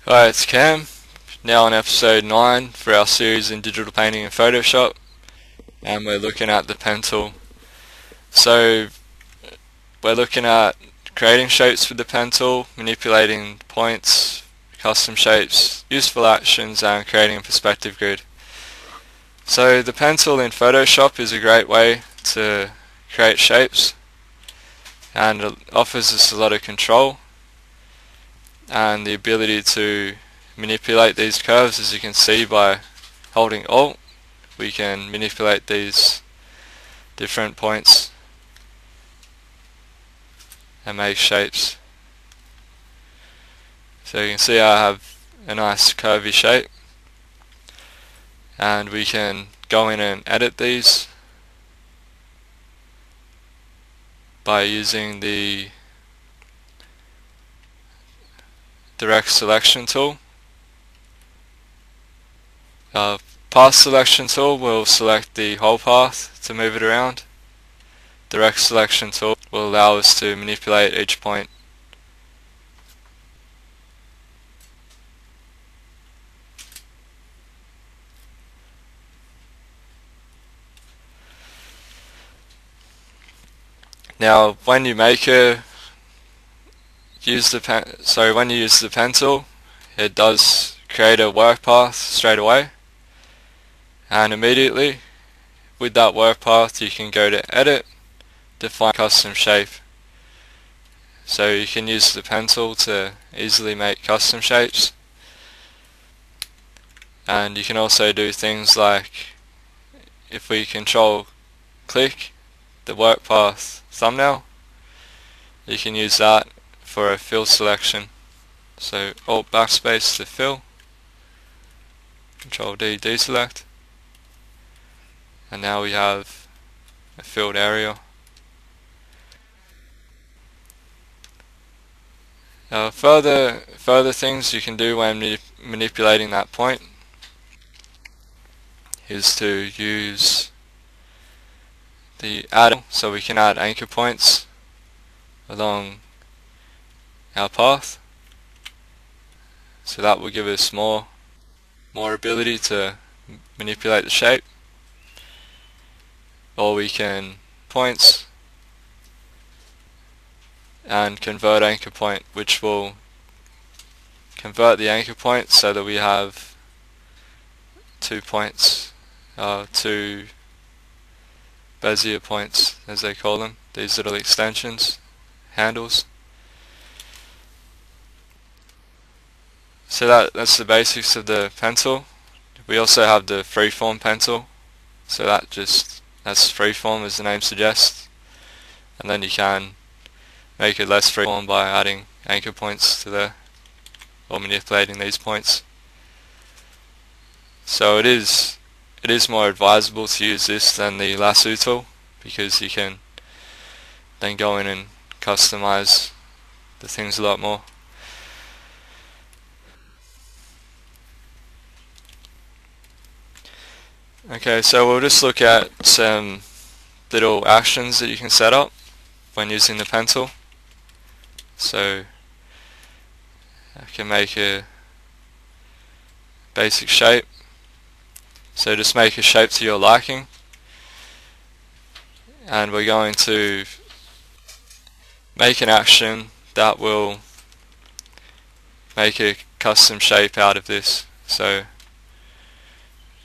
Hi, it's Cam, now on episode 9 for our series in digital painting in Photoshop, and we're looking at the pen tool. So we're looking at creating shapes with the pen tool, manipulating points, custom shapes, useful actions, and creating a perspective grid. So the pen tool in Photoshop is a great way to create shapes, and it offers us a lot of control and the ability to manipulate these curves. As you can see, by holding Alt we can manipulate these different points and make shapes. So you can see I have a nice curvy shape, and we can go in and edit these by using the direct selection tool. Path selection tool will select the whole path to move it around. Direct selection tool will allow us to manipulate each point. Now when you use the pen tool, it does create a work path straight away, and immediately with that work path you can go to edit, define custom shape. So you can use the pen tool to easily make custom shapes, and you can also do things like, if we control click the work path thumbnail, you can use that for a fill selection. So Alt backspace to fill, Control D deselect, and now we have a filled area. Further things you can do when manipulating that point is to use the add, so we can add anchor points along our path. So that will give us more ability to manipulate the shape. Or we can points and convert anchor point, which will convert the anchor point so that we have 2 points, 2 Bezier points as they call them, these little extensions, handles. So that's the basics of the pencil. We also have the Freeform Pencil, so that's freeform as the name suggests, and then you can make it less freeform by adding anchor points to there, or manipulating these points. So it is more advisable to use this than the lasso tool, because you can then go in and customize the things a lot more. Okay, so we'll just look at some little actions that you can set up when using the pen tool. So I can make a basic shape. So just make a shape to your liking, and we're going to make an action that will make a custom shape out of this. So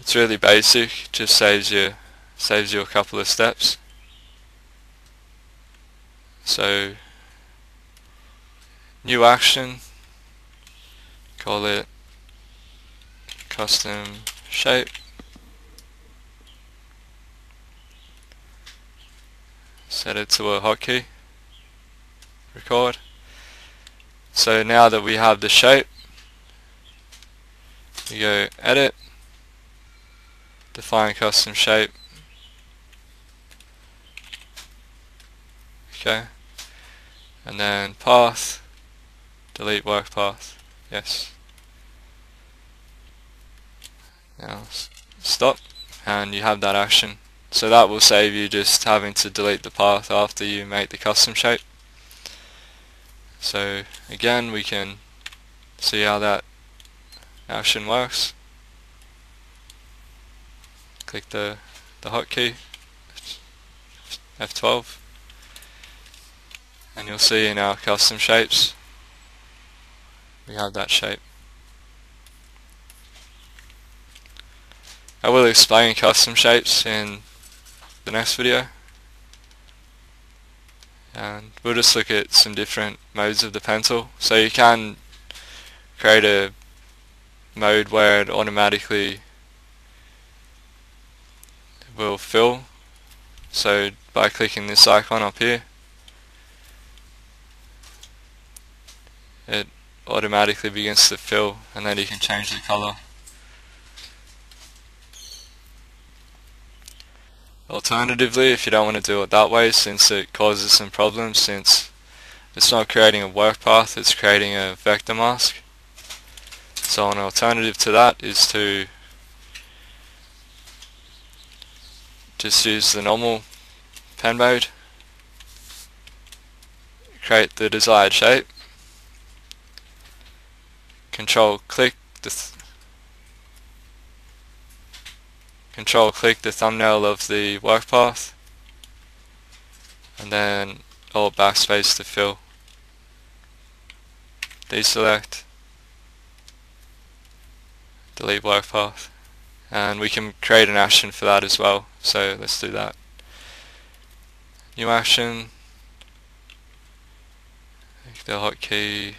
it's really basic, just saves you a couple of steps. So new action, call it custom shape. Set it to a hotkey, record. So now that we have the shape, we go edit, define custom shape. Okay, and then path, delete work path. Yes. Now stop, and you have that action. So that will save you just having to delete the path after you make the custom shape. So again, we can see how that action works. Click the hotkey F12, and you'll see in our custom shapes we have that shape. I will explain custom shapes in the next video, and we'll just look at some different modes of the pencil. So you can create a mode where it automatically will fill, so by clicking this icon up here it automatically begins to fill, and then you can change the color. Alternatively, if you don't want to do it that way, since it causes some problems, since it's not creating a work path, it's creating a vector mask. So an alternative to that is to just use the normal pen mode, create the desired shape, control click the thumbnail of the work path, and then Alt backspace to fill, deselect, delete work path, and we can create an action for that as well, so let's do that. New action, make the hotkey,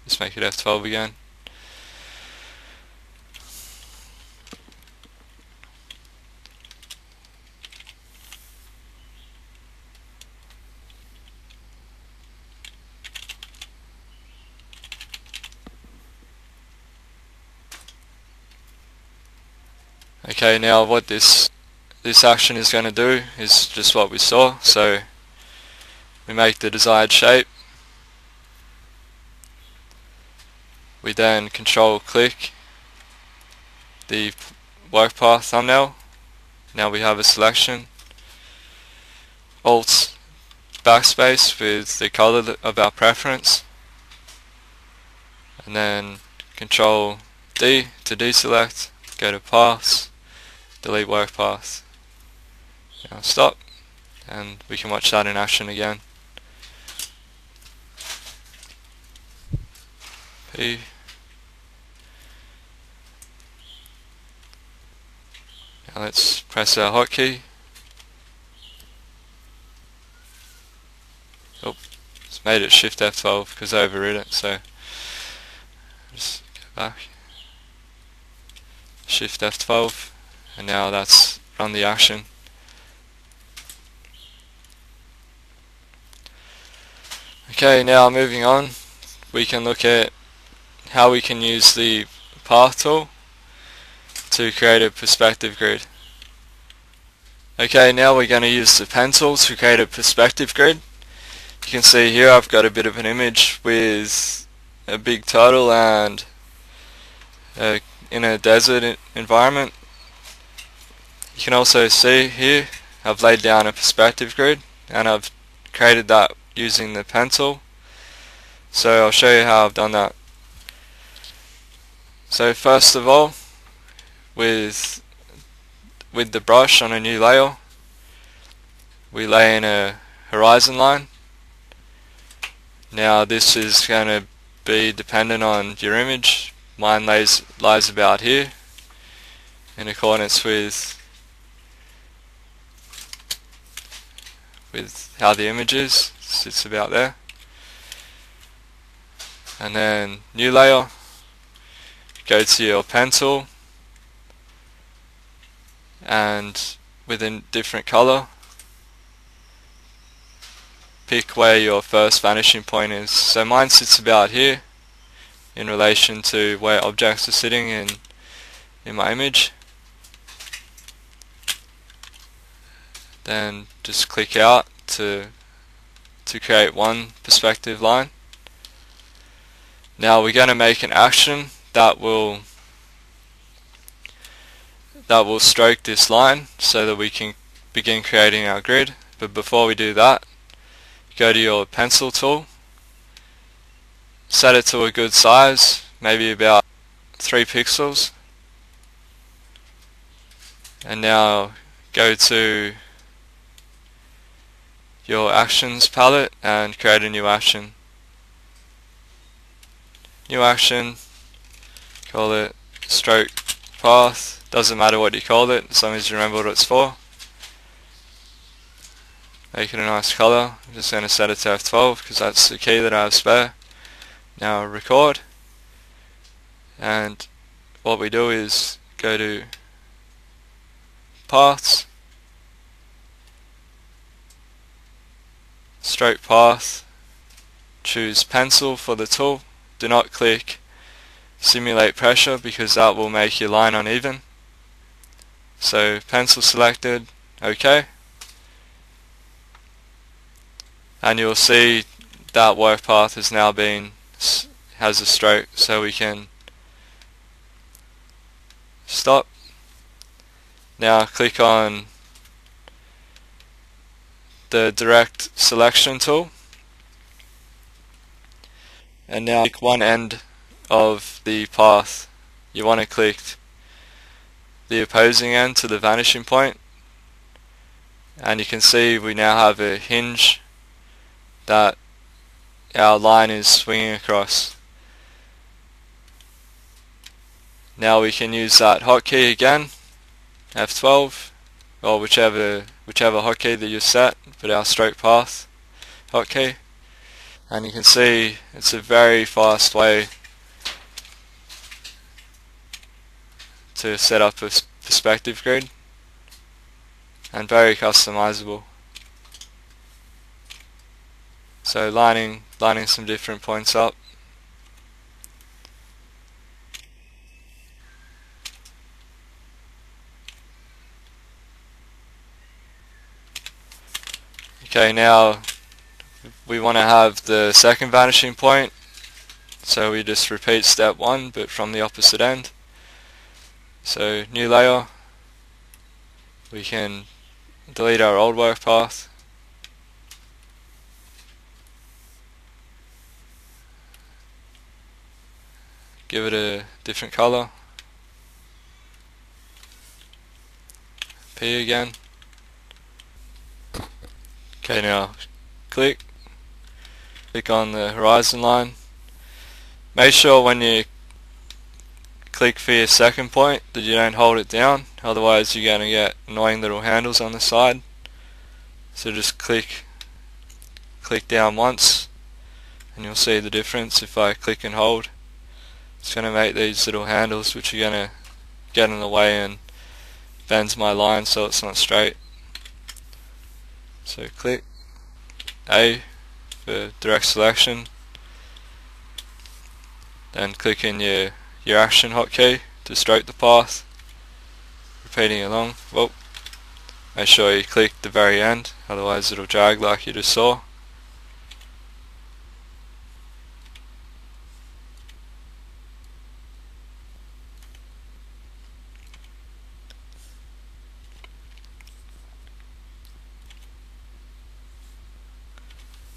just make it F12 again. Okay, now what this action is going to do is just what we saw. So we make the desired shape, we then control click the work path thumbnail. Now we have a selection, Alt backspace with the color of our preference, and then control D to deselect, go to paths, delete work path. Now stop, and we can watch that in action again. P. Now let's press our hotkey. Oh, it's made it Shift F12 because I overrid it, so just go back. Shift F12, and now that's run the action. Okay, now moving on, we can look at how we can use the path tool to create a perspective grid. Okay, now we're going to use the pencil to create a perspective grid. You can see here I've got a bit of an image with a big turtle and in a desert environment. You can also see here I've laid down a perspective grid, and I've created that using the pencil. So I'll show you how I've done that. So first of all, with the brush on a new layer, we lay in a horizon line. Now this is going to be dependent on your image. Mine lies about here, in accordance with how the image is. Sits about there. And then new layer, go to your pencil, and with a different color, pick where your first vanishing point is. So mine sits about here in relation to where objects are sitting in my image. Then just click out to create one perspective line. Now we're going to make an action that will stroke this line so that we can begin creating our grid. But before we do that, go to your pencil tool, set it to a good size, maybe about 3 pixels, and now go to your actions palette and create a new action. New action, call it stroke path. Doesn't matter what you call it as long as you remember what it's for. Make it a nice color. I'm just going to set it to F12 because that's the key that I have spare. Now record, and what we do is go to paths, stroke path, choose pencil for the tool. Do not click simulate pressure because that will make your line uneven. So pencil selected, OK, and you'll see that work path has now has a stroke, so we can stop. Now click on the direct selection tool, and now click one end of the path. You want to click the opposing end to the vanishing point, and you can see we now have a hinge that our line is swinging across. Now we can use that hotkey again, F12, or whichever hotkey that you set, but our stroke path hotkey, and you can see it's a very fast way to set up a perspective grid, and very customizable. So lining some different points up. Okay, now we want to have the second vanishing point, so we just repeat step 1 but from the opposite end. So new layer, we can delete our old work path, give it a different color, P again. Okay, now click on the horizon line. Make sure when you click for your second point that you don't hold it down, otherwise you're going to get annoying little handles on the side. So just click down once and you'll see the difference. If I click and hold, it's going to make these little handles which are going to get in the way and bends my line so it's not straight. So click A for direct selection, then click in your action hotkey to stroke the path, repeating along. Well, make sure you click the very end, otherwise it'll drag like you just saw.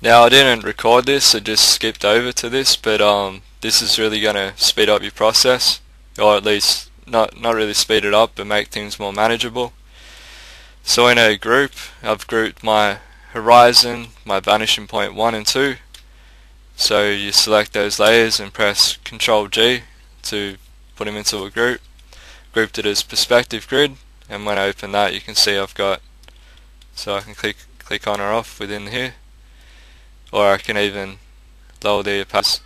Now I didn't record this, I just skipped over to this, but this is really going to speed up your process, or at least not really speed it up, but make things more manageable. So in a group, I've grouped my horizon, my vanishing point 1 and 2. So you select those layers and press Ctrl G to put them into a group. Grouped it as perspective grid, and when I open that you can see I've got, so I can click on or off within here, or I can even lower the opacity.